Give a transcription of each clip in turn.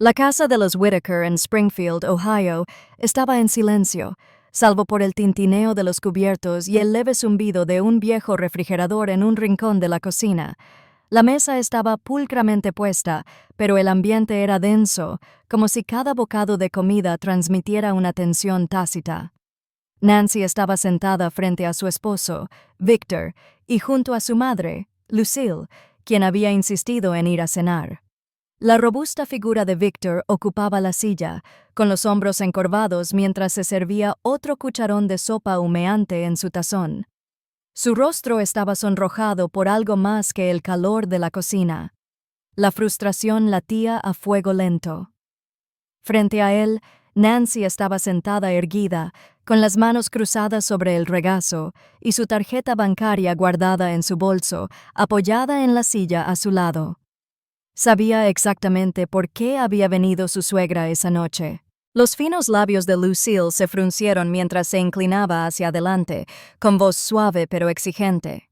La casa de los Whittaker en Springfield, Ohio, estaba en silencio, salvo por el tintineo de los cubiertos y el leve zumbido de un viejo refrigerador en un rincón de la cocina. La mesa estaba pulcramente puesta, pero el ambiente era denso, como si cada bocado de comida transmitiera una tensión tácita. Nancy estaba sentada frente a su esposo, Victor, y junto a su madre, Lucille, quien había insistido en ir a cenar. La robusta figura de Victor ocupaba la silla, con los hombros encorvados mientras se servía otro cucharón de sopa humeante en su tazón. Su rostro estaba sonrojado por algo más que el calor de la cocina. La frustración latía a fuego lento. Frente a él, Nancy estaba sentada erguida, con las manos cruzadas sobre el regazo y su tarjeta bancaria guardada en su bolso, apoyada en la silla a su lado. Sabía exactamente por qué había venido su suegra esa noche. Los finos labios de Lucille se fruncieron mientras se inclinaba hacia adelante, con voz suave pero exigente.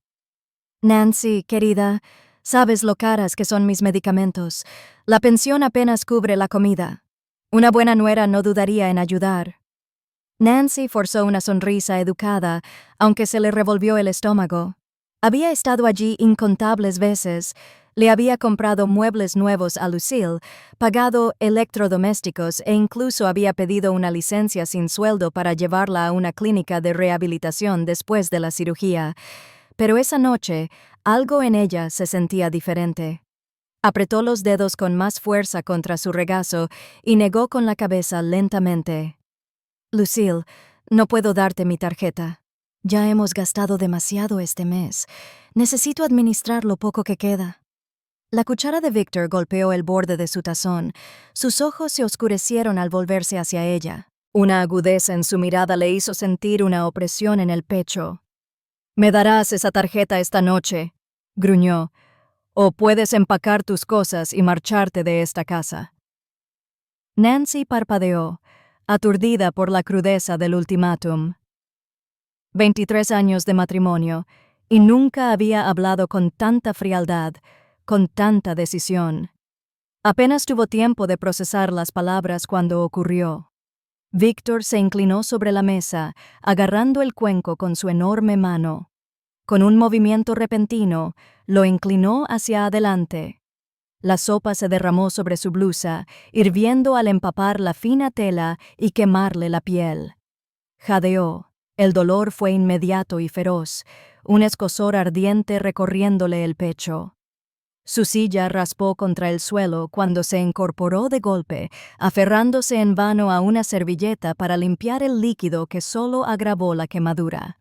«Nancy, querida, sabes lo caras que son mis medicamentos. La pensión apenas cubre la comida. Una buena nuera no dudaría en ayudar». Nancy forzó una sonrisa educada, aunque se le revolvió el estómago. Había estado allí incontables veces. Le había comprado muebles nuevos a Lucille, pagado electrodomésticos e incluso había pedido una licencia sin sueldo para llevarla a una clínica de rehabilitación después de la cirugía. Pero esa noche, algo en ella se sentía diferente. Apretó los dedos con más fuerza contra su regazo y negó con la cabeza lentamente. «Lucille, no puedo darte mi tarjeta. Ya hemos gastado demasiado este mes. Necesito administrar lo poco que queda». La cuchara de Victor golpeó el borde de su tazón. Sus ojos se oscurecieron al volverse hacia ella. Una agudeza en su mirada le hizo sentir una opresión en el pecho. «Me darás esa tarjeta esta noche», gruñó, «o puedes empacar tus cosas y marcharte de esta casa». Nancy parpadeó, aturdida por la crudeza del ultimátum. 23 años de matrimonio, y nunca había hablado con tanta frialdad, con tanta decisión. Apenas tuvo tiempo de procesar las palabras cuando ocurrió. Victor se inclinó sobre la mesa, agarrando el cuenco con su enorme mano. Con un movimiento repentino, lo inclinó hacia adelante. La sopa se derramó sobre su blusa, hirviendo al empapar la fina tela y quemarle la piel. Jadeó. El dolor fue inmediato y feroz, un escozor ardiente recorriéndole el pecho. Su silla raspó contra el suelo cuando se incorporó de golpe, aferrándose en vano a una servilleta para limpiar el líquido que solo agravó la quemadura.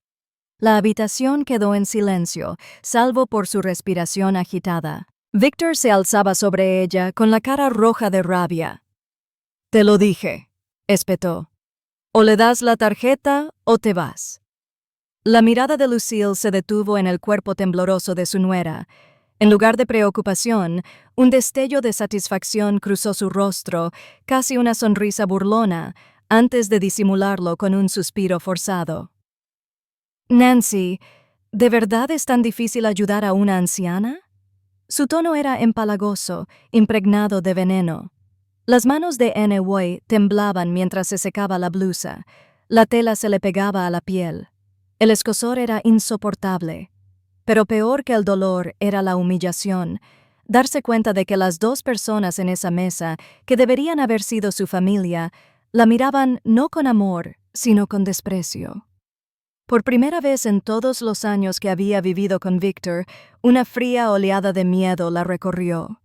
La habitación quedó en silencio, salvo por su respiración agitada. Victor se alzaba sobre ella con la cara roja de rabia. «Te lo dije», espetó. «O le das la tarjeta o te vas». La mirada de Lucille se detuvo en el cuerpo tembloroso de su nuera. En lugar de preocupación, un destello de satisfacción cruzó su rostro, casi una sonrisa burlona, antes de disimularlo con un suspiro forzado. «Nancy, ¿de verdad es tan difícil ayudar a una anciana?» Su tono era empalagoso, impregnado de veneno. Las manos de Anne Way temblaban mientras se secaba la blusa. La tela se le pegaba a la piel. El escozor era insoportable. Pero peor que el dolor era la humillación, darse cuenta de que las dos personas en esa mesa, que deberían haber sido su familia, la miraban no con amor, sino con desprecio. Por primera vez en todos los años que había vivido con Victor, una fría oleada de miedo la recorrió.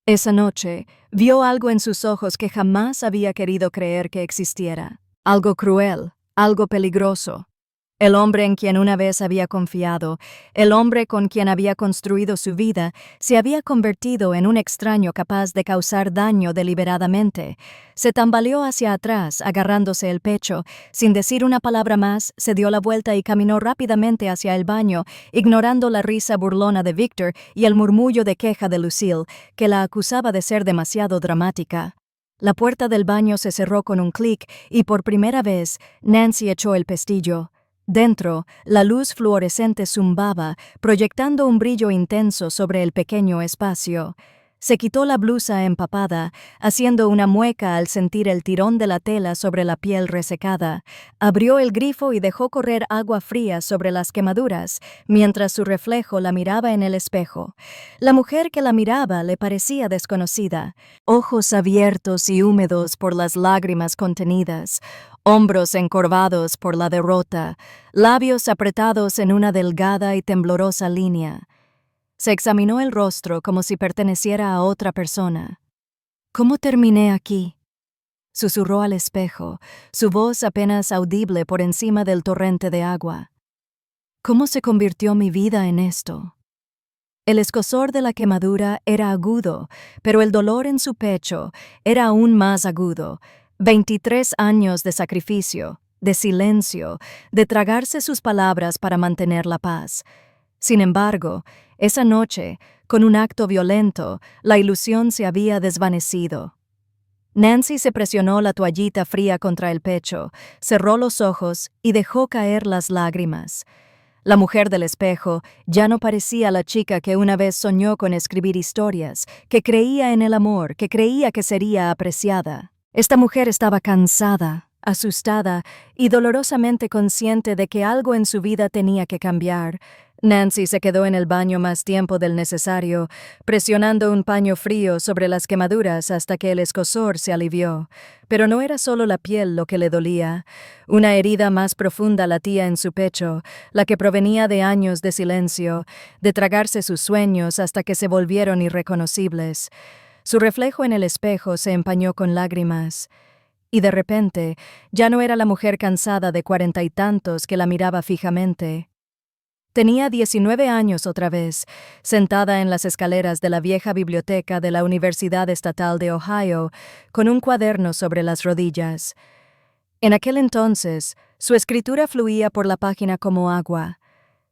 Esa noche, vio algo en sus ojos que jamás había querido creer que existiera. Algo cruel, algo peligroso. El hombre en quien una vez había confiado, el hombre con quien había construido su vida, se había convertido en un extraño capaz de causar daño deliberadamente. Se tambaleó hacia atrás, agarrándose el pecho. Sin decir una palabra más, se dio la vuelta y caminó rápidamente hacia el baño, ignorando la risa burlona de Victor y el murmullo de queja de Lucille, que la acusaba de ser demasiado dramática. La puerta del baño se cerró con un clic y por primera vez, Nancy echó el pestillo. Dentro, la luz fluorescente zumbaba, proyectando un brillo intenso sobre el pequeño espacio. Se quitó la blusa empapada, haciendo una mueca al sentir el tirón de la tela sobre la piel resecada. Abrió el grifo y dejó correr agua fría sobre las quemaduras, mientras su reflejo la miraba en el espejo. La mujer que la miraba le parecía desconocida. Ojos abiertos y húmedos por las lágrimas contenidas, hombros encorvados por la derrota, labios apretados en una delgada y temblorosa línea. Se examinó el rostro como si perteneciera a otra persona. ¿Cómo terminé aquí?, susurró al espejo, su voz apenas audible por encima del torrente de agua. ¿Cómo se convirtió mi vida en esto? El escozor de la quemadura era agudo, pero el dolor en su pecho era aún más agudo. 23 años de sacrificio, de silencio, de tragarse sus palabras para mantener la paz. Sin embargo, esa noche, con un acto violento, la ilusión se había desvanecido. Nancy se presionó la toallita fría contra el pecho, cerró los ojos y dejó caer las lágrimas. La mujer del espejo ya no parecía la chica que una vez soñó con escribir historias, que creía en el amor, que creía que sería apreciada. Esta mujer estaba cansada, asustada y dolorosamente consciente de que algo en su vida tenía que cambiar. Nancy se quedó en el baño más tiempo del necesario, presionando un paño frío sobre las quemaduras hasta que el escozor se alivió. Pero no era solo la piel lo que le dolía. Una herida más profunda latía en su pecho, la que provenía de años de silencio, de tragarse sus sueños hasta que se volvieron irreconocibles. Su reflejo en el espejo se empañó con lágrimas. Y de repente, ya no era la mujer cansada de 40 y tantos que la miraba fijamente. Tenía 19 años otra vez, sentada en las escaleras de la vieja biblioteca de la Universidad Estatal de Ohio, con un cuaderno sobre las rodillas. En aquel entonces, su escritura fluía por la página como agua.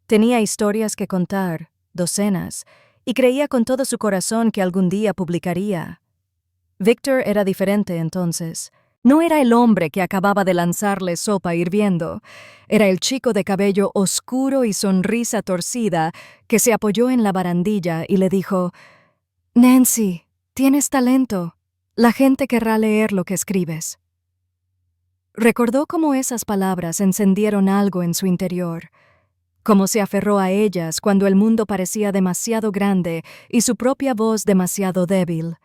Tenía historias que contar, docenas, y creía con todo su corazón que algún día publicaría. Victor era diferente entonces. No era el hombre que acababa de lanzarle sopa hirviendo. Era el chico de cabello oscuro y sonrisa torcida que se apoyó en la barandilla y le dijo: «Nancy, tienes talento. La gente querrá leer lo que escribes». Recordó cómo esas palabras encendieron algo en su interior, cómo se aferró a ellas cuando el mundo parecía demasiado grande y su propia voz demasiado débil.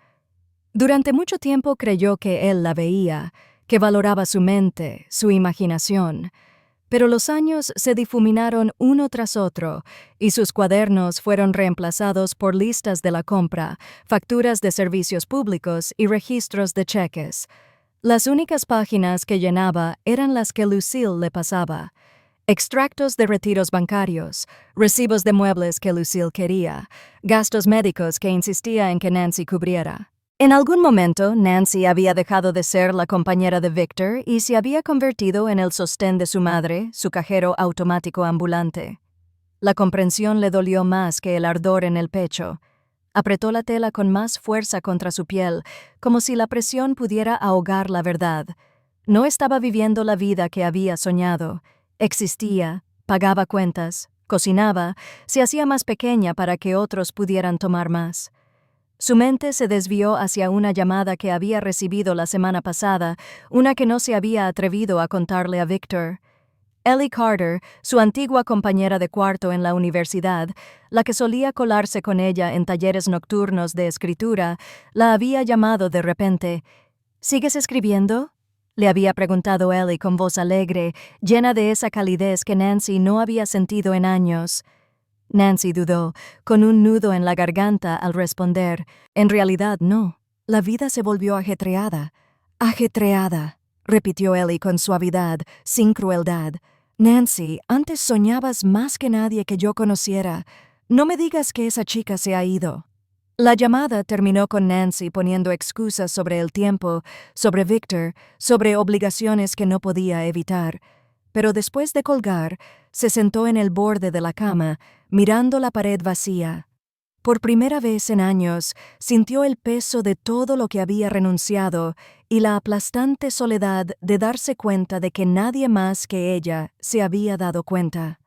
Durante mucho tiempo creyó que él la veía, que valoraba su mente, su imaginación, pero los años se difuminaron uno tras otro y sus cuadernos fueron reemplazados por listas de la compra, facturas de servicios públicos y registros de cheques. Las únicas páginas que llenaba eran las que Lucille le pasaba: extractos de retiros bancarios, recibos de muebles que Lucille quería, gastos médicos que insistía en que Nancy cubriera. En algún momento, Nancy había dejado de ser la compañera de Victor y se había convertido en el sostén de su madre, su cajero automático ambulante. La comprensión le dolió más que el ardor en el pecho. Apretó la tela con más fuerza contra su piel, como si la presión pudiera ahogar la verdad. No estaba viviendo la vida que había soñado. Existía, pagaba cuentas, cocinaba, se hacía más pequeña para que otros pudieran tomar más. Su mente se desvió hacia una llamada que había recibido la semana pasada, una que no se había atrevido a contarle a Victor. Ellie Carter, su antigua compañera de cuarto en la universidad, la que solía colarse con ella en talleres nocturnos de escritura, la había llamado de repente. «¿Sigues escribiendo?», le había preguntado Ellie con voz alegre, llena de esa calidez que Nancy no había sentido en años. Nancy dudó, con un nudo en la garganta al responder: «En realidad no. La vida se volvió ajetreada». «Ajetreada», repitió Ellie con suavidad, sin crueldad. «Nancy, antes soñabas más que nadie que yo conociera. No me digas que esa chica se ha ido». La llamada terminó con Nancy poniendo excusas sobre el tiempo, sobre Victor, sobre obligaciones que no podía evitar. Pero después de colgar, se sentó en el borde de la cama, mirando la pared vacía. Por primera vez en años, sintió el peso de todo lo que había renunciado y la aplastante soledad de darse cuenta de que nadie más que ella se había dado cuenta.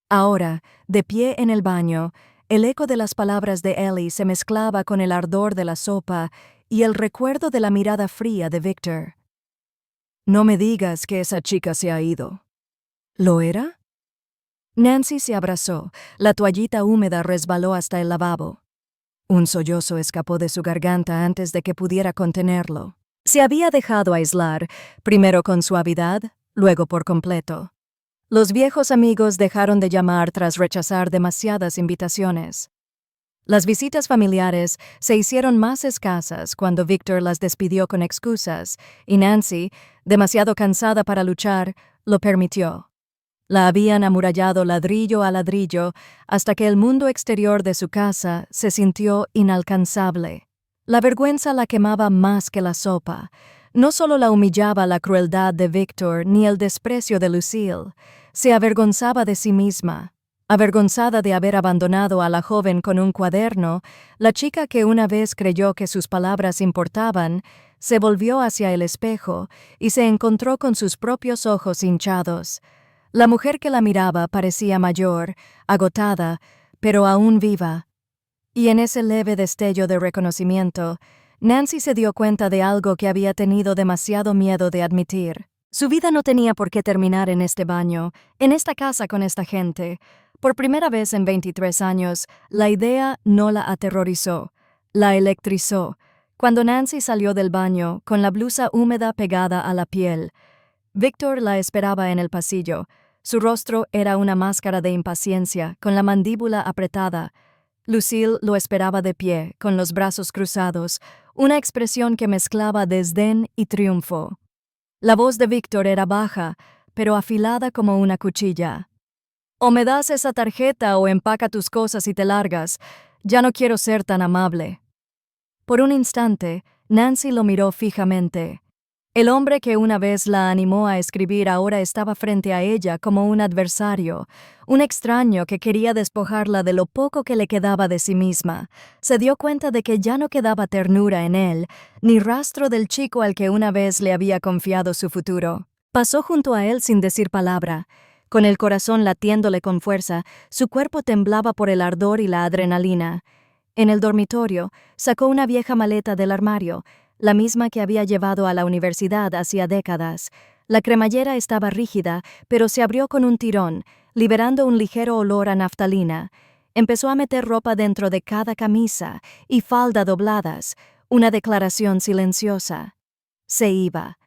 Ahora, de pie en el baño, El eco de las palabras de Ellie se mezclaba con el ardor de la sopa y el recuerdo de la mirada fría de Victor. «No me digas que esa chica se ha ido». ¿Lo era? Nancy se abrazó. La toallita húmeda resbaló hasta el lavabo. Un sollozo escapó de su garganta antes de que pudiera contenerlo. Se había dejado aislar, primero con suavidad, luego por completo. Los viejos amigos dejaron de llamar tras rechazar demasiadas invitaciones. Las visitas familiares se hicieron más escasas cuando Victor las despidió con excusas, y Nancy, demasiado cansada para luchar, lo permitió. La habían amurallado ladrillo a ladrillo hasta que el mundo exterior de su casa se sintió inalcanzable. La vergüenza la quemaba más que la sopa. No solo la humillaba la crueldad de Victor ni el desprecio de Lucille, se avergonzaba de sí misma. Avergonzada de haber abandonado a la joven con un cuaderno, la chica que una vez creyó que sus palabras importaban, se volvió hacia el espejo y se encontró con sus propios ojos hinchados. La mujer que la miraba parecía mayor, agotada, pero aún viva. Y en ese leve destello de reconocimiento, Nancy se dio cuenta de algo que había tenido demasiado miedo de admitir. Su vida no tenía por qué terminar en este baño, en esta casa con esta gente. Por primera vez en 23 años, la idea no la aterrorizó, la electrizó. Cuando Nancy salió del baño, con la blusa húmeda pegada a la piel, Victor la esperaba en el pasillo. Su rostro era una máscara de impaciencia, con la mandíbula apretada. Lucille lo esperaba de pie, con los brazos cruzados, una expresión que mezclaba desdén y triunfo. La voz de Victor era baja, pero afilada como una cuchilla. «O me das esa tarjeta o empaca tus cosas y te largas. Ya no quiero ser tan amable». Por un instante, Nancy lo miró fijamente. El hombre que una vez la animó a escribir ahora estaba frente a ella como un adversario, un extraño que quería despojarla de lo poco que le quedaba de sí misma. Se dio cuenta de que ya no quedaba ternura en él, ni rastro del chico al que una vez le había confiado su futuro. Pasó junto a él sin decir palabra. Con el corazón latiéndole con fuerza, su cuerpo temblaba por el ardor y la adrenalina. En el dormitorio, sacó una vieja maleta del armario, la misma que había llevado a la universidad hacía décadas. La cremallera estaba rígida, pero se abrió con un tirón, liberando un ligero olor a naftalina. Empezó a meter ropa dentro de cada camisa y falda dobladas, una declaración silenciosa. Se iba.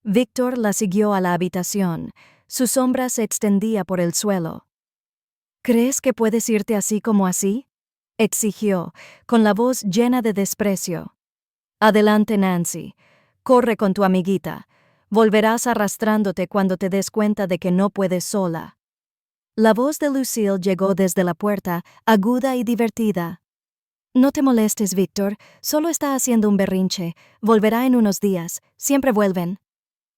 Victor la siguió a la habitación. Su sombra se extendía por el suelo. «¿Crees que puedes irte así como así?», exigió, con la voz llena de desprecio. «Adelante, Nancy. Corre con tu amiguita. Volverás arrastrándote cuando te des cuenta de que no puedes sola». La voz de Lucille llegó desde la puerta, aguda y divertida. «No te molestes, Victor. Solo está haciendo un berrinche. Volverá en unos días. Siempre vuelven».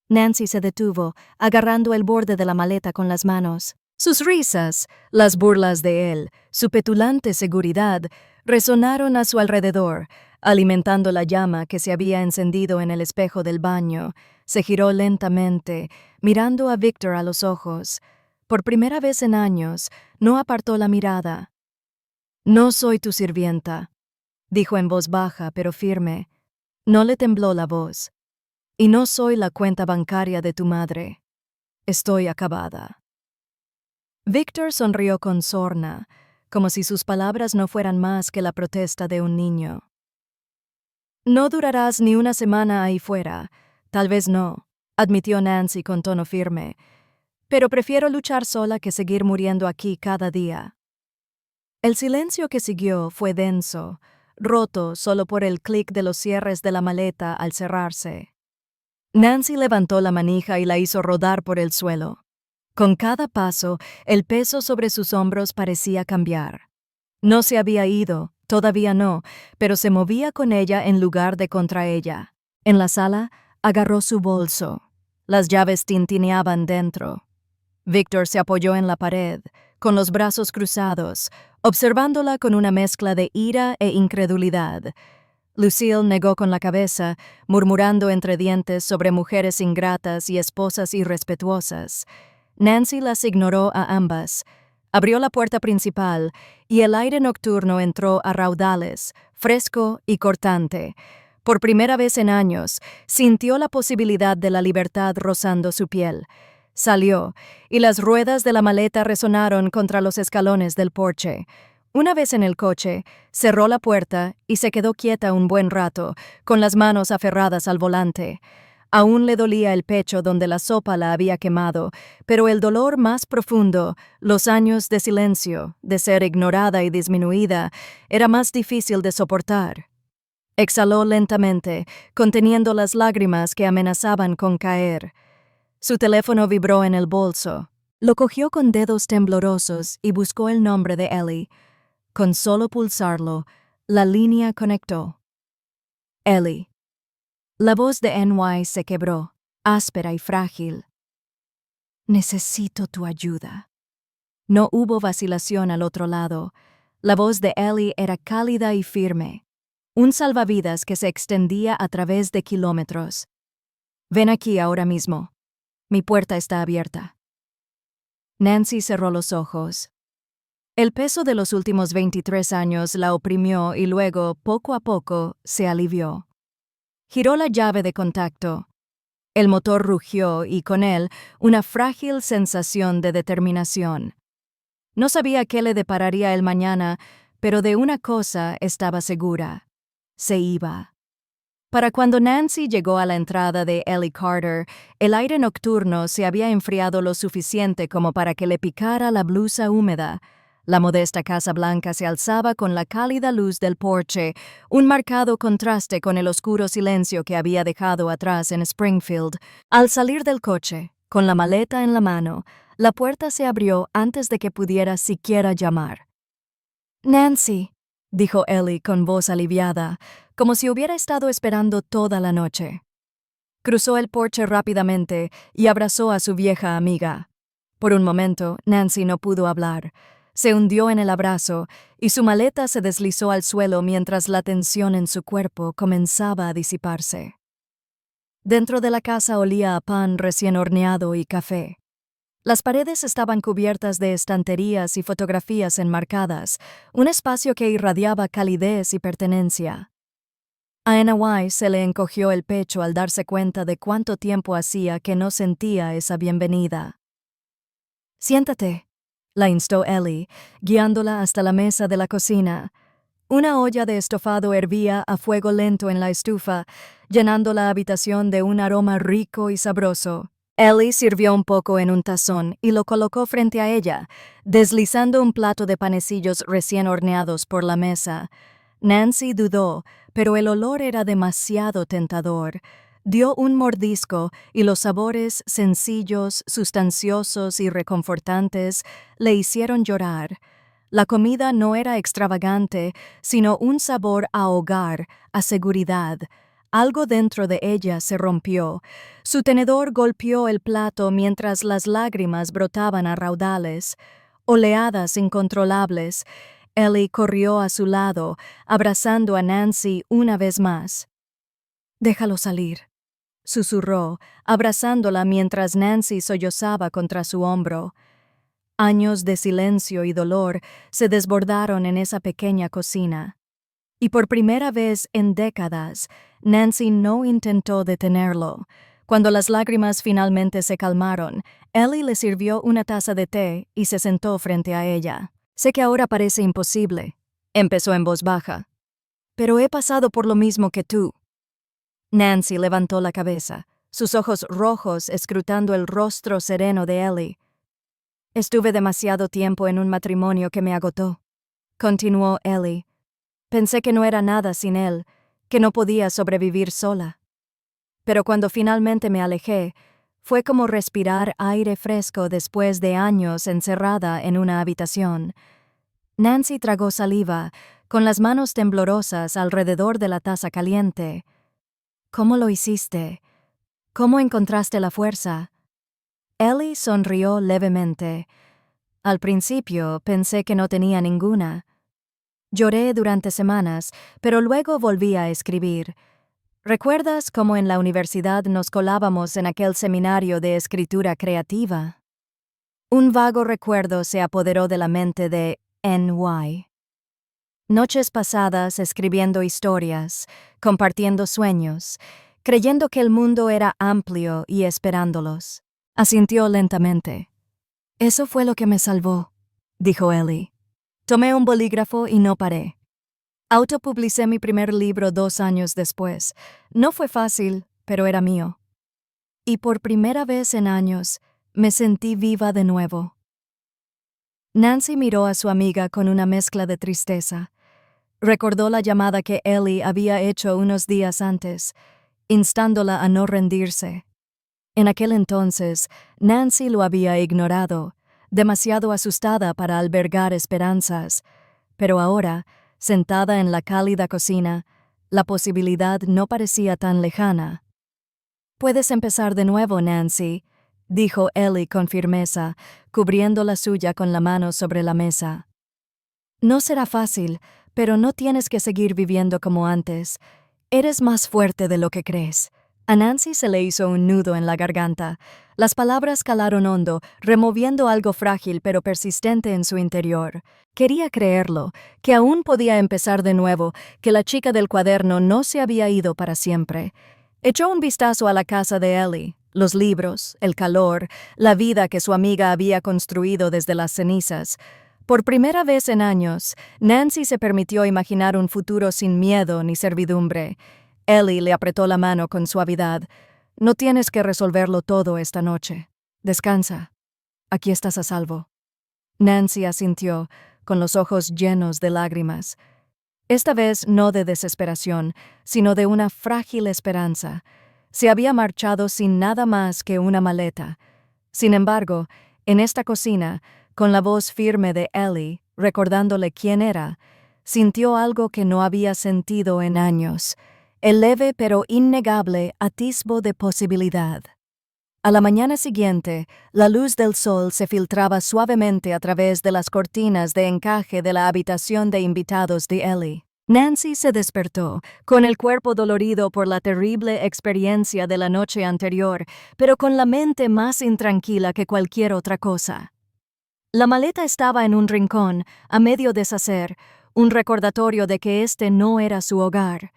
Nancy se detuvo, agarrando el borde de la maleta con las manos. Sus risas, las burlas de él, su petulante seguridad, resonaron a su alrededor, alimentando la llama que se había encendido en el espejo del baño. Se giró lentamente, mirando a Victor a los ojos. Por primera vez en años, no apartó la mirada. «No soy tu sirvienta», dijo en voz baja pero firme. No le tembló la voz. «Y no soy la cuenta bancaria de tu madre. Estoy acabada». Victor sonrió con sorna, como si sus palabras no fueran más que la protesta de un niño. «No durarás ni una semana ahí fuera. Tal vez no», admitió Nancy con tono firme. «Pero prefiero luchar sola que seguir muriendo aquí cada día». El silencio que siguió fue denso, roto solo por el clic de los cierres de la maleta al cerrarse. Nancy levantó la manija y la hizo rodar por el suelo. Con cada paso, el peso sobre sus hombros parecía cambiar. No se había ido, todavía no, pero se movía con ella en lugar de contra ella. En la sala, agarró su bolso. Las llaves tintineaban dentro. Victor se apoyó en la pared, con los brazos cruzados, observándola con una mezcla de ira e incredulidad. Lucille negó con la cabeza, murmurando entre dientes sobre mujeres ingratas y esposas irrespetuosas. Nancy las ignoró a ambas. Abrió la puerta principal y el aire nocturno entró a raudales, fresco y cortante. Por primera vez en años, sintió la posibilidad de la libertad rozando su piel. Salió, y las ruedas de la maleta resonaron contra los escalones del porche. Una vez en el coche, cerró la puerta y se quedó quieta un buen rato, con las manos aferradas al volante. Aún le dolía el pecho donde la sopa la había quemado, pero el dolor más profundo, los años de silencio, de ser ignorada y disminuida, era más difícil de soportar. Exhaló lentamente, conteniendo las lágrimas que amenazaban con caer. Su teléfono vibró en el bolso. Lo cogió con dedos temblorosos y buscó el nombre de Ellie. Con solo pulsarlo, la línea conectó. Ellie. La voz de NY se quebró, áspera y frágil. Necesito tu ayuda. No hubo vacilación al otro lado. La voz de Ellie era cálida y firme. Un salvavidas que se extendía a través de kilómetros. Ven aquí ahora mismo. Mi puerta está abierta. Nancy cerró los ojos. El peso de los últimos 23 años la oprimió y luego, poco a poco, se alivió. Giró la llave de contacto. El motor rugió y con él una frágil sensación de determinación. No sabía qué le depararía el mañana, pero de una cosa estaba segura. Se iba. Para cuando Nancy llegó a la entrada de Ellie Carter, el aire nocturno se había enfriado lo suficiente como para que le picara la blusa húmeda. La modesta casa blanca se alzaba con la cálida luz del porche, un marcado contraste con el oscuro silencio que había dejado atrás en Springfield. Al salir del coche, con la maleta en la mano, la puerta se abrió antes de que pudiera siquiera llamar. «Nancy», dijo Ellie con voz aliviada, como si hubiera estado esperando toda la noche. Cruzó el porche rápidamente y abrazó a su vieja amiga. Por un momento, Nancy no pudo hablar. Se hundió en el abrazo y su maleta se deslizó al suelo mientras la tensión en su cuerpo comenzaba a disiparse. Dentro de la casa olía a pan recién horneado y café. Las paredes estaban cubiertas de estanterías y fotografías enmarcadas, un espacio que irradiaba calidez y pertenencia. A NY se le encogió el pecho al darse cuenta de cuánto tiempo hacía que no sentía esa bienvenida. «Siéntate», la instó Ellie, guiándola hasta la mesa de la cocina. Una olla de estofado hervía a fuego lento en la estufa, llenando la habitación de un aroma rico y sabroso. Ellie sirvió un poco en un tazón y lo colocó frente a ella, deslizando un plato de panecillos recién horneados por la mesa. Nancy dudó, pero el olor era demasiado tentador. Dio un mordisco y los sabores sencillos, sustanciosos y reconfortantes le hicieron llorar. La comida no era extravagante, sino un sabor a hogar, a seguridad. Algo dentro de ella se rompió. Su tenedor golpeó el plato mientras las lágrimas brotaban a raudales. Oleadas incontrolables. Ellie corrió a su lado, abrazando a Nancy una vez más. «Déjalo salir», susurró, abrazándola mientras Nancy sollozaba contra su hombro. Años de silencio y dolor se desbordaron en esa pequeña cocina. Y por primera vez en décadas, Nancy no intentó detenerlo. Cuando las lágrimas finalmente se calmaron, Ellie le sirvió una taza de té y se sentó frente a ella. «Sé que ahora parece imposible», empezó en voz baja, «pero he pasado por lo mismo que tú». Nancy levantó la cabeza, sus ojos rojos escrutando el rostro sereno de Ellie. «Estuve demasiado tiempo en un matrimonio que me agotó», continuó Ellie. «Pensé que no era nada sin él, que no podía sobrevivir sola. Pero cuando finalmente me alejé, fue como respirar aire fresco después de años encerrada en una habitación». Nancy tragó saliva, con las manos temblorosas alrededor de la taza caliente. «¿Cómo lo hiciste? ¿Cómo encontraste la fuerza?» Ellie sonrió levemente. «Al principio pensé que no tenía ninguna. Lloré durante semanas, pero luego volví a escribir. ¿Recuerdas cómo en la universidad nos colábamos en aquel seminario de escritura creativa?» Un vago recuerdo se apoderó de la mente de N.Y. Noches pasadas escribiendo historias, compartiendo sueños, creyendo que el mundo era amplio y esperándolos. Asintió lentamente. Eso fue lo que me salvó, dijo Ellie. Tomé un bolígrafo y no paré. Autopublicé mi primer libro 2 años después. No fue fácil, pero era mío. Y por primera vez en años, me sentí viva de nuevo. Nancy miró a su amiga con una mezcla de tristeza. Recordó la llamada que Ellie había hecho unos días antes, instándola a no rendirse. En aquel entonces, Nancy lo había ignorado, demasiado asustada para albergar esperanzas, pero ahora, sentada en la cálida cocina, la posibilidad no parecía tan lejana. «Puedes empezar de nuevo, Nancy», dijo Ellie con firmeza, cubriendo la suya con la mano sobre la mesa. «No será fácil, pero no tienes que seguir viviendo como antes. Eres más fuerte de lo que crees». A Nancy se le hizo un nudo en la garganta. Las palabras calaron hondo, removiendo algo frágil pero persistente en su interior. Quería creerlo, que aún podía empezar de nuevo, que la chica del cuaderno no se había ido para siempre. Echó un vistazo a la casa de Ellie, los libros, el calor, la vida que su amiga había construido desde las cenizas. Por primera vez en años, Nancy se permitió imaginar un futuro sin miedo ni servidumbre. Ellie le apretó la mano con suavidad. «No tienes que resolverlo todo esta noche. Descansa. Aquí estás a salvo». Nancy asintió, con los ojos llenos de lágrimas. Esta vez no de desesperación, sino de una frágil esperanza. Se había marchado sin nada más que una maleta. Sin embargo, en esta cocina, con la voz firme de Ellie, recordándole quién era, sintió algo que no había sentido en años. El leve pero innegable atisbo de posibilidad. A la mañana siguiente, la luz del sol se filtraba suavemente a través de las cortinas de encaje de la habitación de invitados de Ellie. Nancy se despertó, con el cuerpo dolorido por la terrible experiencia de la noche anterior, pero con la mente más intranquila que cualquier otra cosa. La maleta estaba en un rincón, a medio deshacer, un recordatorio de que este no era su hogar.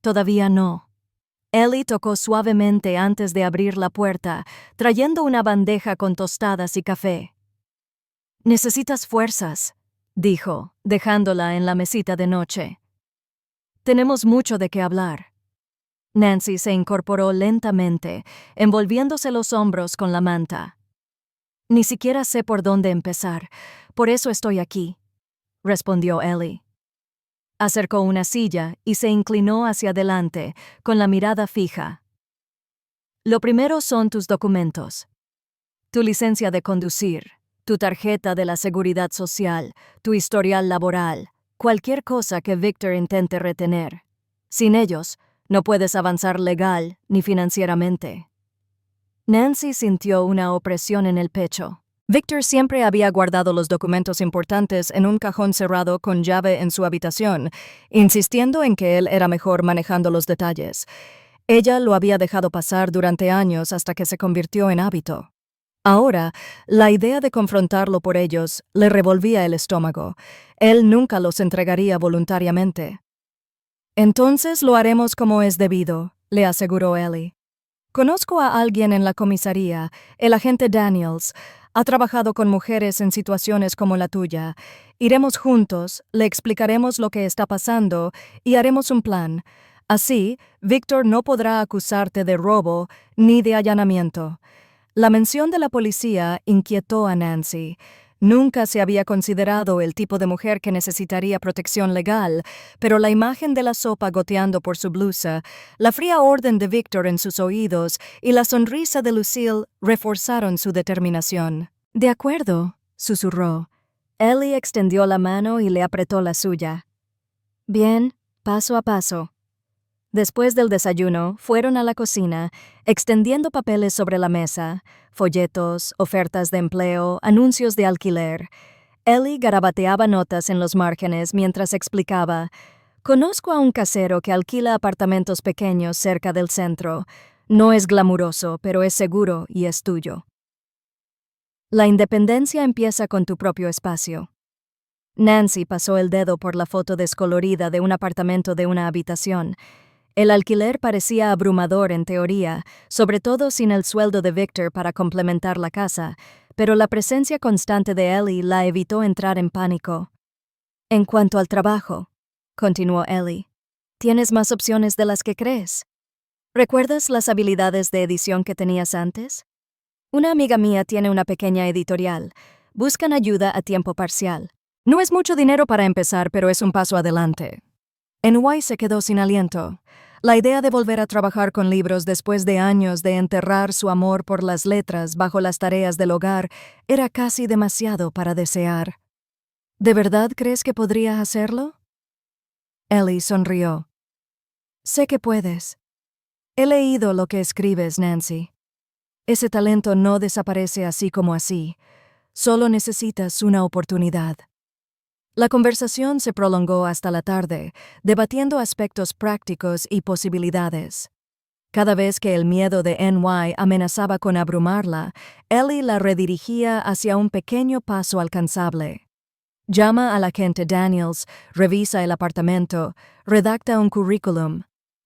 Todavía no. Ellie tocó suavemente antes de abrir la puerta, trayendo una bandeja con tostadas y café. «Necesitas fuerzas», dijo, dejándola en la mesita de noche. «Tenemos mucho de qué hablar». Nancy se incorporó lentamente, envolviéndose los hombros con la manta. «Ni siquiera sé por dónde empezar, por eso estoy aquí», respondió Ellie. Acercó una silla y se inclinó hacia adelante, con la mirada fija. «Lo primero son tus documentos. Tu licencia de conducir, tu tarjeta de la seguridad social, tu historial laboral, cualquier cosa que Victor intente retener. Sin ellos, no puedes avanzar legal ni financieramente». Nancy sintió una opresión en el pecho. Victor siempre había guardado los documentos importantes en un cajón cerrado con llave en su habitación, insistiendo en que él era mejor manejando los detalles. Ella lo había dejado pasar durante años hasta que se convirtió en hábito. Ahora, la idea de confrontarlo por ellos le revolvía el estómago. Él nunca los entregaría voluntariamente. «Entonces lo haremos como es debido», le aseguró Ellie. «Conozco a alguien en la comisaría, el agente Daniels. Ha trabajado con mujeres en situaciones como la tuya. Iremos juntos, le explicaremos lo que está pasando y haremos un plan. Así, Victor no podrá acusarte de robo ni de allanamiento». La mención de la policía inquietó a Nancy. Nunca se había considerado el tipo de mujer que necesitaría protección legal, pero la imagen de la sopa goteando por su blusa, la fría orden de Victor en sus oídos y la sonrisa de Lucille reforzaron su determinación. «De acuerdo», susurró. Ellie extendió la mano y le apretó la suya. «Bien, paso a paso». Después del desayuno, fueron a la cocina, extendiendo papeles sobre la mesa, folletos, ofertas de empleo, anuncios de alquiler. Ellie garabateaba notas en los márgenes mientras explicaba: «Conozco a un casero que alquila apartamentos pequeños cerca del centro. No es glamuroso, pero es seguro y es tuyo». La independencia empieza con tu propio espacio. Nancy pasó el dedo por la foto descolorida de un apartamento de una habitación. El alquiler parecía abrumador en teoría, sobre todo sin el sueldo de Victor para complementar la casa, pero la presencia constante de Ellie la evitó entrar en pánico. En cuanto al trabajo, continuó Ellie, tienes más opciones de las que crees. ¿Recuerdas las habilidades de edición que tenías antes? Una amiga mía tiene una pequeña editorial. Buscan ayuda a tiempo parcial. No es mucho dinero para empezar, pero es un paso adelante. NY se quedó sin aliento. La idea de volver a trabajar con libros después de años de enterrar su amor por las letras bajo las tareas del hogar era casi demasiado para desear. ¿De verdad crees que podría hacerlo? Ellie sonrió. Sé que puedes. He leído lo que escribes, Nancy. Ese talento no desaparece así como así. Solo necesitas una oportunidad. La conversación se prolongó hasta la tarde, debatiendo aspectos prácticos y posibilidades. Cada vez que el miedo de NY amenazaba con abrumarla, Ellie la redirigía hacia un pequeño paso alcanzable. Llama al agente Daniels, revisa el apartamento, redacta un currículum.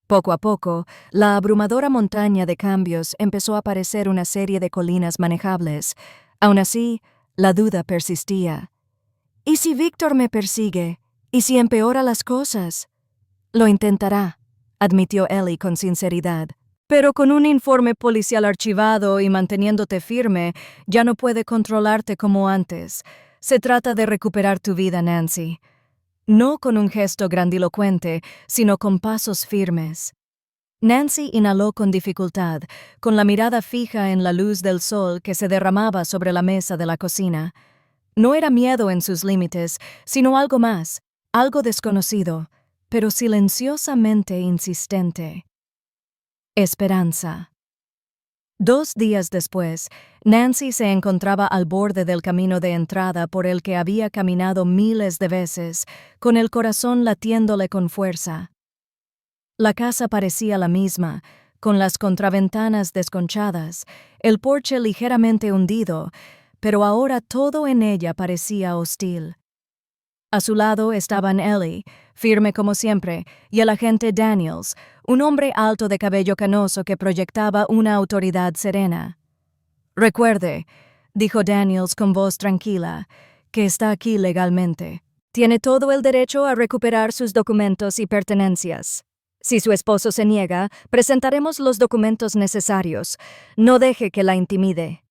Poco a poco, la abrumadora montaña de cambios empezó a parecer una serie de colinas manejables. Aún así, la duda persistía. ¿Y si Victor me persigue? ¿Y si empeora las cosas? Lo intentará, admitió Ellie con sinceridad. Pero con un informe policial archivado y manteniéndote firme, ya no puede controlarte como antes. Se trata de recuperar tu vida, Nancy. No con un gesto grandilocuente, sino con pasos firmes. Nancy inhaló con dificultad, con la mirada fija en la luz del sol que se derramaba sobre la mesa de la cocina. No era miedo en sus límites, sino algo más, algo desconocido, pero silenciosamente insistente. Esperanza. 2 días después, Nancy se encontraba al borde del camino de entrada por el que había caminado miles de veces, con el corazón latiéndole con fuerza. La casa parecía la misma, con las contraventanas desconchadas, el porche ligeramente hundido, pero ahora todo en ella parecía hostil. A su lado estaban Ellie, firme como siempre, y el agente Daniels, un hombre alto de cabello canoso que proyectaba una autoridad serena. «Recuerde», dijo Daniels con voz tranquila, «que está aquí legalmente. Tiene todo el derecho a recuperar sus documentos y pertenencias. Si su esposo se niega, presentaremos los documentos necesarios. No deje que la intimide».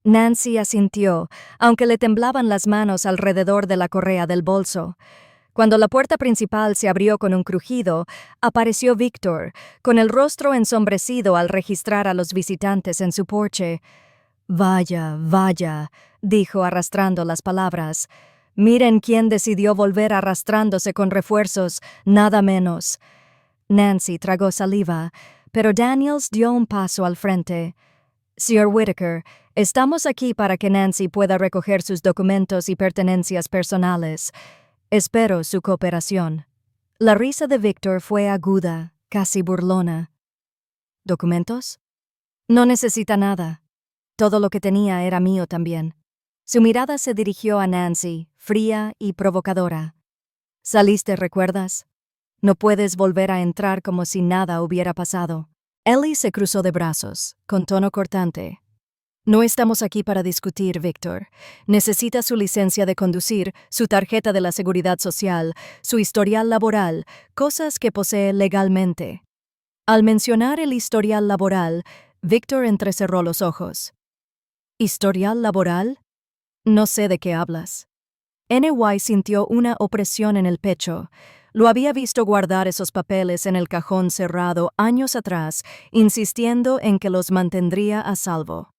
Nancy asintió, aunque le temblaban las manos alrededor de la correa del bolso. Cuando la puerta principal se abrió con un crujido, apareció Victor, con el rostro ensombrecido al registrar a los visitantes en su porche. «Vaya, vaya», dijo arrastrando las palabras. «Miren quién decidió volver arrastrándose con refuerzos, nada menos». Nancy tragó saliva, pero Daniels dio un paso al frente. «Sr. Whittaker, estamos aquí para que Nancy pueda recoger sus documentos y pertenencias personales. Espero su cooperación». La risa de Victor fue aguda, casi burlona. «¿Documentos? No necesita nada. Todo lo que tenía era mío también». Su mirada se dirigió a Nancy, fría y provocadora. «Saliste, ¿recuerdas? No puedes volver a entrar como si nada hubiera pasado». Ellie se cruzó de brazos, con tono cortante. «No estamos aquí para discutir, Victor. Necesita su licencia de conducir, su tarjeta de la Seguridad Social, su historial laboral, cosas que posee legalmente». Al mencionar el historial laboral, Victor entrecerró los ojos. «¿Historial laboral? No sé de qué hablas». NY sintió una opresión en el pecho. Lo había visto guardar esos papeles en el cajón cerrado años atrás, insistiendo en que los mantendría a salvo.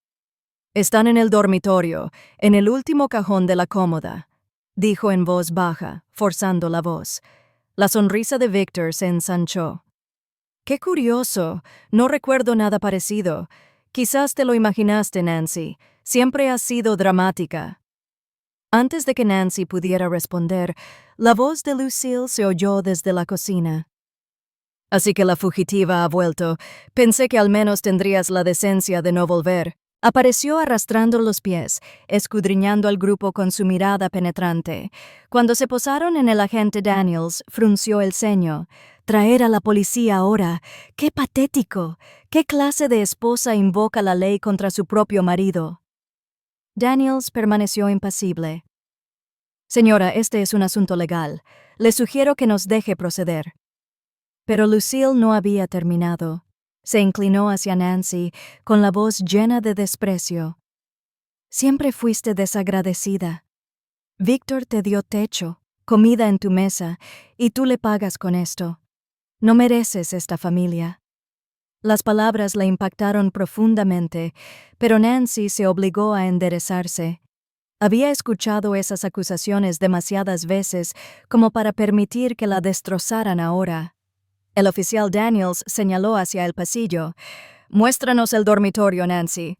«Están en el dormitorio, en el último cajón de la cómoda», dijo en voz baja, forzando la voz. La sonrisa de Victor se ensanchó. «Qué curioso, no recuerdo nada parecido. Quizás te lo imaginaste, Nancy. Siempre has sido dramática». Antes de que Nancy pudiera responder, la voz de Lucille se oyó desde la cocina. «Así que la fugitiva ha vuelto. Pensé que al menos tendrías la decencia de no volver». Apareció arrastrando los pies, escudriñando al grupo con su mirada penetrante. Cuando se posaron en el agente Daniels, frunció el ceño. «Traer a la policía ahora. ¡Qué patético! ¿Qué clase de esposa invoca la ley contra su propio marido?» Daniels permaneció impasible. «Señora, este es un asunto legal. Le sugiero que nos deje proceder». Pero Lucille no había terminado. Se inclinó hacia Nancy con la voz llena de desprecio. «Siempre fuiste desagradecida. Víctor te dio techo, comida en tu mesa, y tú le pagas con esto. No mereces esta familia». Las palabras le impactaron profundamente, pero Nancy se obligó a enderezarse. Había escuchado esas acusaciones demasiadas veces como para permitir que la destrozaran ahora. El oficial Daniels señaló hacia el pasillo. «Muéstranos el dormitorio, Nancy».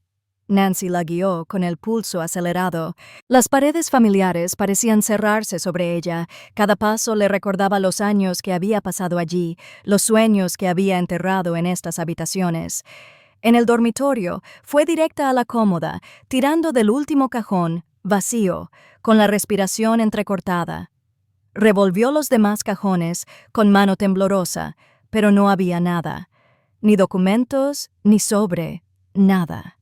Nancy la guió con el pulso acelerado. Las paredes familiares parecían cerrarse sobre ella. Cada paso le recordaba los años que había pasado allí, los sueños que había enterrado en estas habitaciones. En el dormitorio fue directa a la cómoda, tirando del último cajón, vacío, con la respiración entrecortada. Revolvió los demás cajones con mano temblorosa, pero no había nada. Ni documentos, ni sobre, nada.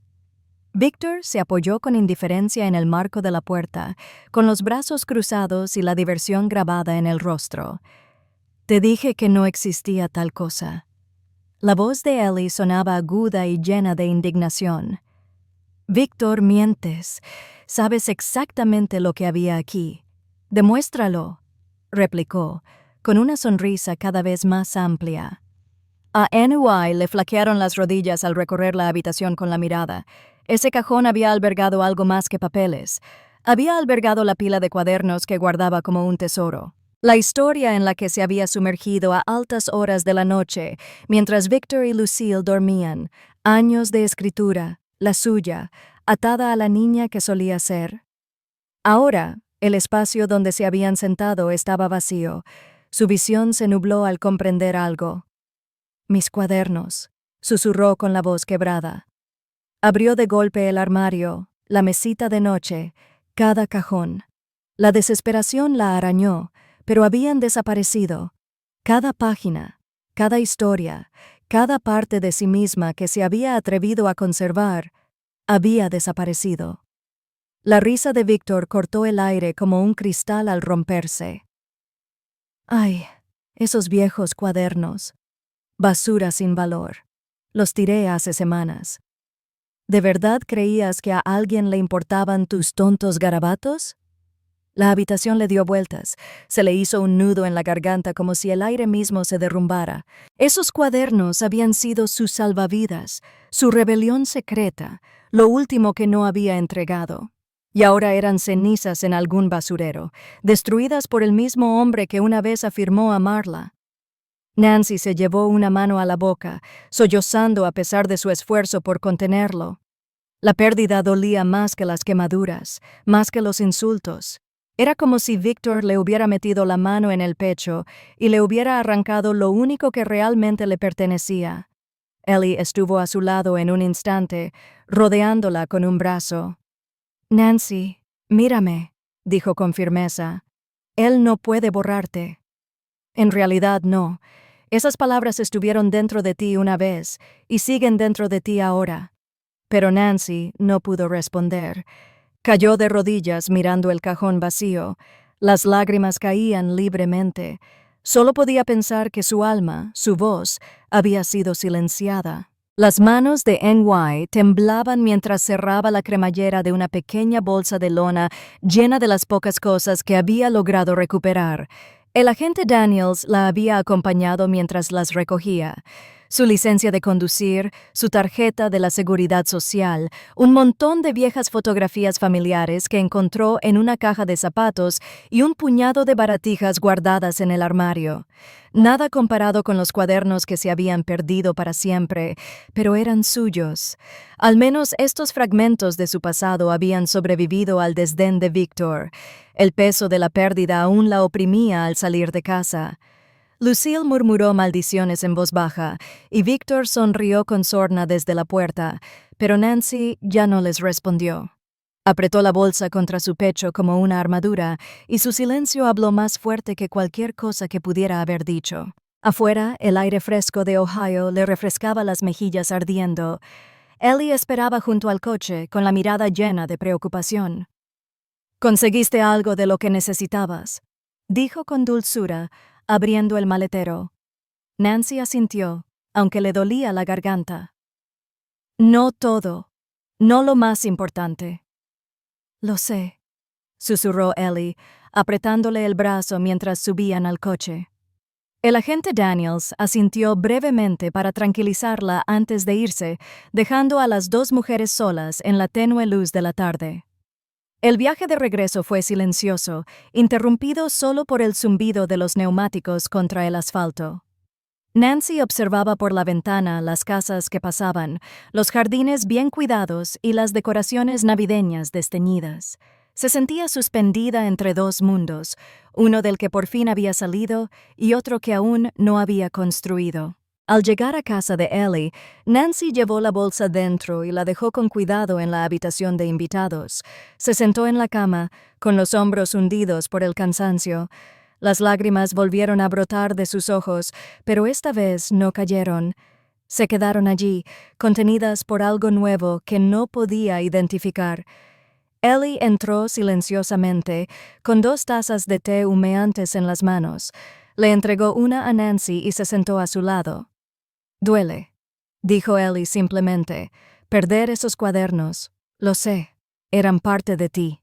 Víctor se apoyó con indiferencia en el marco de la puerta, con los brazos cruzados y la diversión grabada en el rostro. «Te dije que no existía tal cosa». La voz de Ellie sonaba aguda y llena de indignación. «Víctor, mientes. Sabes exactamente lo que había aquí. Demuéstralo», replicó, con una sonrisa cada vez más amplia. A NY le flaquearon las rodillas al recorrer la habitación con la mirada. Ese cajón había albergado algo más que papeles. Había albergado la pila de cuadernos que guardaba como un tesoro. La historia en la que se había sumergido a altas horas de la noche, mientras Victor y Lucille dormían. Años de escritura, la suya, atada a la niña que solía ser. Ahora, el espacio donde se habían sentado estaba vacío. Su visión se nubló al comprender algo. «Mis cuadernos», susurró con la voz quebrada. Abrió de golpe el armario, la mesita de noche, cada cajón. La desesperación la arañó, pero habían desaparecido. Cada página, cada historia, cada parte de sí misma que se había atrevido a conservar, había desaparecido. La risa de Víctor cortó el aire como un cristal al romperse. «Ay, esos viejos cuadernos. Basura sin valor. Los tiré hace semanas». ¿De verdad creías que a alguien le importaban tus tontos garabatos? La habitación le dio vueltas. Se le hizo un nudo en la garganta como si el aire mismo se derrumbara. Esos cuadernos habían sido sus salvavidas, su rebelión secreta, lo último que no había entregado. Y ahora eran cenizas en algún basurero, destruidas por el mismo hombre que una vez afirmó amarla. Nancy se llevó una mano a la boca, sollozando a pesar de su esfuerzo por contenerlo. La pérdida dolía más que las quemaduras, más que los insultos. Era como si Víctor le hubiera metido la mano en el pecho y le hubiera arrancado lo único que realmente le pertenecía. Ellie estuvo a su lado en un instante, rodeándola con un brazo. «Nancy, mírame», dijo con firmeza. «Él no puede borrarte». En realidad no. Esas palabras estuvieron dentro de ti una vez y siguen dentro de ti ahora. Pero Nancy no pudo responder. Cayó de rodillas mirando el cajón vacío. Las lágrimas caían libremente. Solo podía pensar que su alma, su voz, había sido silenciada. Las manos de NY temblaban mientras cerraba la cremallera de una pequeña bolsa de lona llena de las pocas cosas que había logrado recuperar. El agente Daniels la había acompañado mientras las recogía. Su licencia de conducir, su tarjeta de la Seguridad Social, un montón de viejas fotografías familiares que encontró en una caja de zapatos y un puñado de baratijas guardadas en el armario. Nada comparado con los cuadernos que se habían perdido para siempre, pero eran suyos. Al menos estos fragmentos de su pasado habían sobrevivido al desdén de Víctor. El peso de la pérdida aún la oprimía al salir de casa. Lucille murmuró maldiciones en voz baja, y Victor sonrió con sorna desde la puerta, pero Nancy ya no les respondió. Apretó la bolsa contra su pecho como una armadura, y su silencio habló más fuerte que cualquier cosa que pudiera haber dicho. Afuera, el aire fresco de Ohio le refrescaba las mejillas ardiendo. Ellie esperaba junto al coche, con la mirada llena de preocupación. «¿Conseguiste algo de lo que necesitabas?», dijo con dulzura, abriendo el maletero. Nancy asintió, aunque le dolía la garganta. «No todo. No lo más importante». «Lo sé», susurró Ellie, apretándole el brazo mientras subían al coche. El agente Daniels asintió brevemente para tranquilizarla antes de irse, dejando a las dos mujeres solas en la tenue luz de la tarde. El viaje de regreso fue silencioso, interrumpido solo por el zumbido de los neumáticos contra el asfalto. Nancy observaba por la ventana las casas que pasaban, los jardines bien cuidados y las decoraciones navideñas desteñidas. Se sentía suspendida entre dos mundos, uno del que por fin había salido y otro que aún no había construido. Al llegar a casa de Ellie, Nancy llevó la bolsa dentro y la dejó con cuidado en la habitación de invitados. Se sentó en la cama, con los hombros hundidos por el cansancio. Las lágrimas volvieron a brotar de sus ojos, pero esta vez no cayeron. Se quedaron allí, contenidas por algo nuevo que no podía identificar. Ellie entró silenciosamente, con 2 tazas de té humeantes en las manos. Le entregó una a Nancy y se sentó a su lado. «Duele», dijo Ellie simplemente. «Perder esos cuadernos. Lo sé. Eran parte de ti».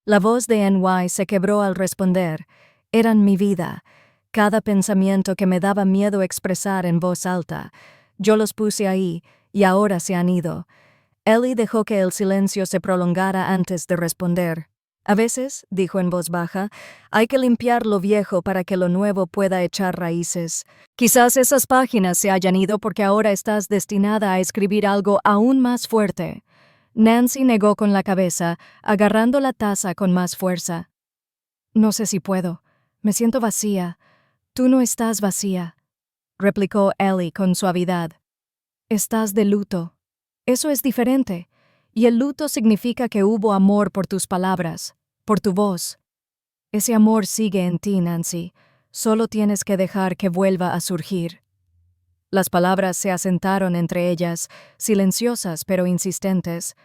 La voz de NY se quebró al responder. «Eran mi vida. Cada pensamiento que me daba miedo expresar en voz alta. Yo los puse ahí, y ahora se han ido». Ellie dejó que el silencio se prolongara antes de responder. «A veces», dijo en voz baja, «hay que limpiar lo viejo para que lo nuevo pueda echar raíces. Quizás esas páginas se hayan ido porque ahora estás destinada a escribir algo aún más fuerte». Nancy negó con la cabeza, agarrando la taza con más fuerza. «No sé si puedo. Me siento vacía». «Tú no estás vacía», replicó Ellie con suavidad. «Estás de luto. Eso es diferente. Y el luto significa que hubo amor por tus palabras, por tu voz. Ese amor sigue en ti, Nancy. Solo tienes que dejar que vuelva a surgir». Las palabras se asentaron entre ellas, silenciosas pero insistentes.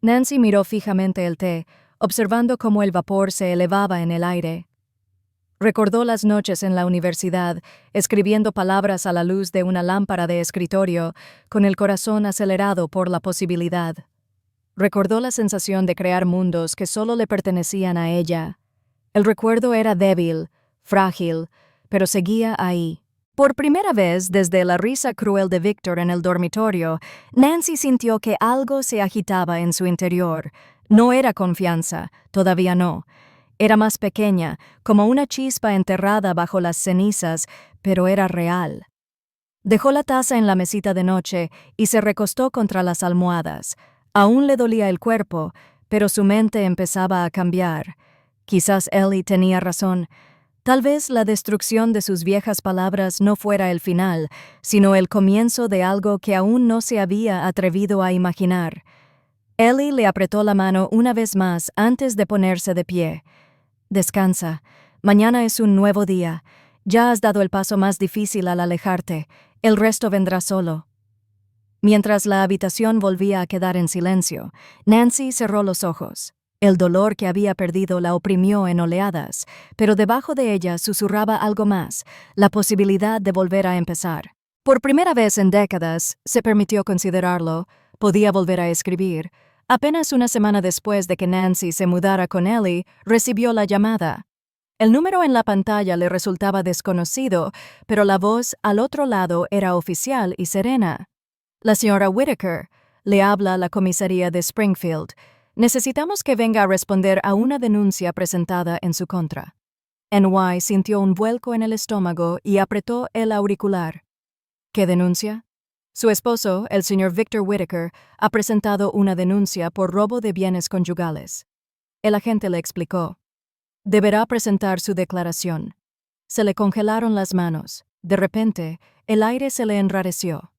Nancy miró fijamente el té, observando cómo el vapor se elevaba en el aire. Recordó las noches en la universidad, escribiendo palabras a la luz de una lámpara de escritorio, con el corazón acelerado por la posibilidad. Recordó la sensación de crear mundos que solo le pertenecían a ella. El recuerdo era débil, frágil, pero seguía ahí. Por primera vez desde la risa cruel de Victor en el dormitorio, Nancy sintió que algo se agitaba en su interior. No era confianza, todavía no. Era más pequeña, como una chispa enterrada bajo las cenizas, pero era real. Dejó la taza en la mesita de noche y se recostó contra las almohadas. Aún le dolía el cuerpo, pero su mente empezaba a cambiar. Quizás Ellie tenía razón. Tal vez la destrucción de sus viejas palabras no fuera el final, sino el comienzo de algo que aún no se había atrevido a imaginar. Ellie le apretó la mano una vez más antes de ponerse de pie. «Descansa. Mañana es un nuevo día. Ya has dado el paso más difícil al alejarte. El resto vendrá solo». Mientras la habitación volvía a quedar en silencio, Nancy cerró los ojos. El dolor que había perdido la oprimió en oleadas, pero debajo de ella susurraba algo más, la posibilidad de volver a empezar. Por primera vez en décadas, se permitió considerarlo, podía volver a escribir. Apenas una semana después de que Nancy se mudara con Ellie, recibió la llamada. El número en la pantalla le resultaba desconocido, pero la voz al otro lado era oficial y serena. «La señora Whittaker», le habla la comisaría de Springfield. «Necesitamos que venga a responder a una denuncia presentada en su contra». NY sintió un vuelco en el estómago y apretó el auricular. «¿Qué denuncia?» Su esposo, el señor Victor Whittaker, ha presentado una denuncia por robo de bienes conyugales. El agente le explicó. «Deberá presentar su declaración». Se le congelaron las manos. De repente, el aire se le enrareció.